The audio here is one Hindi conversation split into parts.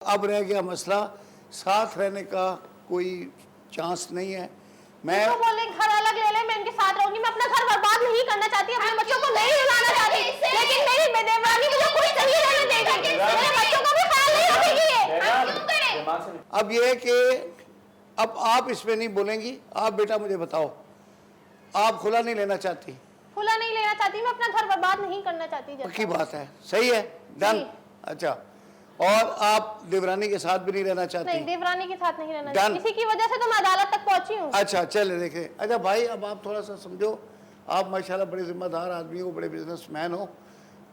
अब रह गया मसला, साथ रहने का कोई चांस नहीं है। मैं तो बोले घर अलग ले ले, मैं इनके साथ रहूंगी। मैं अपना घर बर्बाद नहीं करना चाहती, अपने बच्चों को नहीं रुलाना चाहती, लेकिन मेरी देवरानी मुझे कुछ नहीं रहने देगी, मेरे बच्चों का भी ख्याल नहीं रखेगी। अब ये है कि अब आप इसमें नहीं बोलेंगी। आप बेटा मुझे बताओ, आप खुला नहीं लेना चाहती? खुला नहीं लेना चाहती, मैं अपना घर बर्बाद नहीं करना चाहती। पक्की बात है, सही है, डन। अच्छा, और आप देवरानी के साथ भी नहीं रहना चाहती? नहीं, देवरानी के साथ नहीं रहना चाहती, इसी की वजह से तो मैं अदालत तक पहुंची हूँ। अच्छा चले देखें। अच्छा भाई, अब आप थोड़ा सा समझो, आप माशाल्लाह बड़े जिम्मेदार आदमी हो, बड़े बिजनेसमैन हो।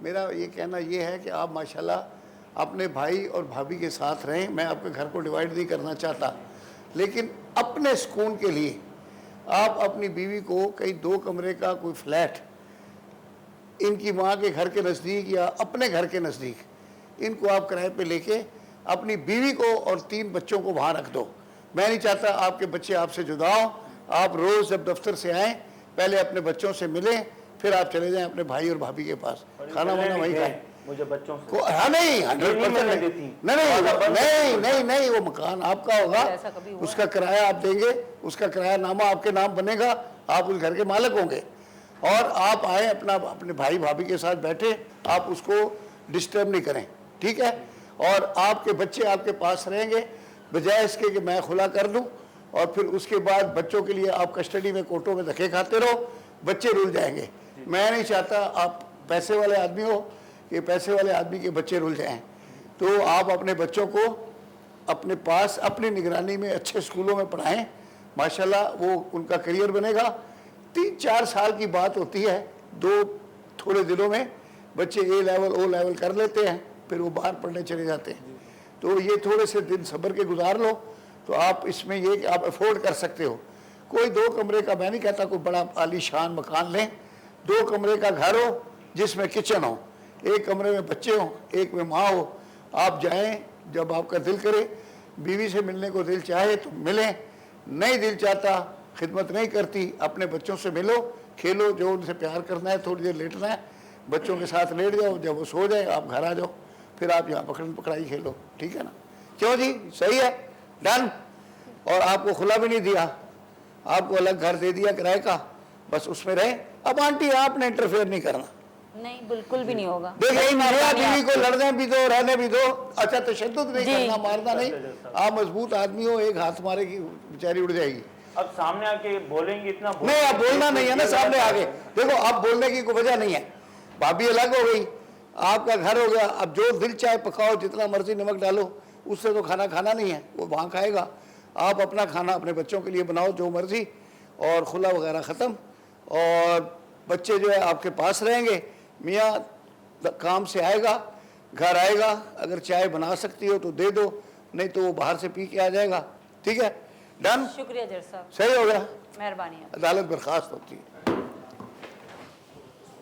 मेरा ये कहना ये है कि आप माशाल्लाह अपने भाई और भाभी के साथ रहें। मैं आपके घर को डिवाइड नहीं करना चाहता, लेकिन अपने सुकून के लिए आप अपनी बीवी को कहीं 2 कमरे का कोई फ्लैट इनकी माँ के घर के नज़दीक या अपने घर के नज़दीक इनको आप किराए पे लेके अपनी बीवी को और 3 बच्चों को वहाँ रख दो। मैं नहीं चाहता आपके बच्चे आपसे जुदा हो। आप रोज़ जब दफ्तर से आएँ, पहले अपने बच्चों से मिलें, फिर आप चले जाएं अपने भाई और भाभी के पास, खाना वाना वहीं खाएं। मुझे बच्चों को हाँ नहीं 100% नहीं, वो मकान आपका होगा, उसका किराया आप देंगे, उसका किराया नामा आपके नाम बनेगा, आप उस घर के मालिक होंगे। और आप आए अपने भाई भाभी के साथ बैठे, आप उसको डिस्टर्ब नहीं करें, ठीक है? और आपके बच्चे आपके पास रहेंगे, बजाय इसके कि मैं खुला कर दूं और फिर उसके बाद बच्चों के लिए आप कस्टडी में कोर्टों में धक्के खाते रहो, बच्चे रुल जाएंगे। मैं नहीं चाहता, आप पैसे वाले आदमी हो कि पैसे वाले आदमी के बच्चे रुल जाएं। तो आप अपने बच्चों को अपने पास अपनी निगरानी में अच्छे स्कूलों में पढ़ाएं, माशाल्लाह वो उनका करियर बनेगा। 3-4 साल की बात होती है, 2 थोड़े दिनों में बच्चे A लेवल O लेवल कर लेते हैं, फिर वो बाहर पढ़ने चले जाते हैं। तो ये थोड़े से दिन सब्र के गुजार लो, तो आप इसमें ये कि आप अफोर्ड कर सकते हो। कोई 2 कमरे का, मैं नहीं कहता कोई बड़ा आलीशान मकान लें, 2 कमरे का घर हो जिसमें किचन हो, 1 कमरे में बच्चे हों, 1 में माँ हो। आप जाएं जब आपका दिल करे, बीवी से मिलने को दिल चाहे तो मिलें, नहीं दिल चाहता, खिदमत नहीं करती, अपने बच्चों से मिलो, खेलो, जो उनसे प्यार करना है, थोड़ी देर लेटना है, बच्चों के साथ लेट जाओ, जब वो सो जाए आप घर आ जाओ, फिर आप यहाँ पकड़न पकड़ाई खेलो, ठीक है ना? क्यों जी, सही है, डन। और आपको खुला भी नहीं दिया, आपको अलग घर दे दिया किराए का, बस उसमें रहे। अब आंटी आपने इंटरफेयर नहीं करना। नहीं, बिल्कुल भी नहीं होगा। देखिए, मेरा बीवी को लड़ने भी दो, रहने भी दो। अच्छा, तशद्दुद नहीं करना, मारना नहीं। आप मजबूत आदमी हो, एक हाथ मारेगी बेचारी उड़ जाएगी। अब सामने आके बोलेंगे इतना नहीं, आप बोलना नहीं है ना सामने आगे। देखो, अब बोलने की कोई वजह नहीं है, भाभी अलग हो गई, आपका घर हो गया। अब जो दिल चाहे पकाओ, जितना मर्जी नमक डालो, उससे तो खाना खाना नहीं है, वो वहाँ खाएगा। आप अपना खाना अपने बच्चों के लिए बनाओ जो मर्जी, और खुला वगैरह ख़त्म। और बच्चे जो है आपके पास रहेंगे, मियाँ काम से आएगा, घर आएगा, अगर चाय बना सकती हो तो दे दो, नहीं तो वो बाहर से पी के आ जाएगा, ठीक है? डन। शुक्रिया जज साहब, सही हो गया, मेहरबानी। अदालत बर्खास्त होती है।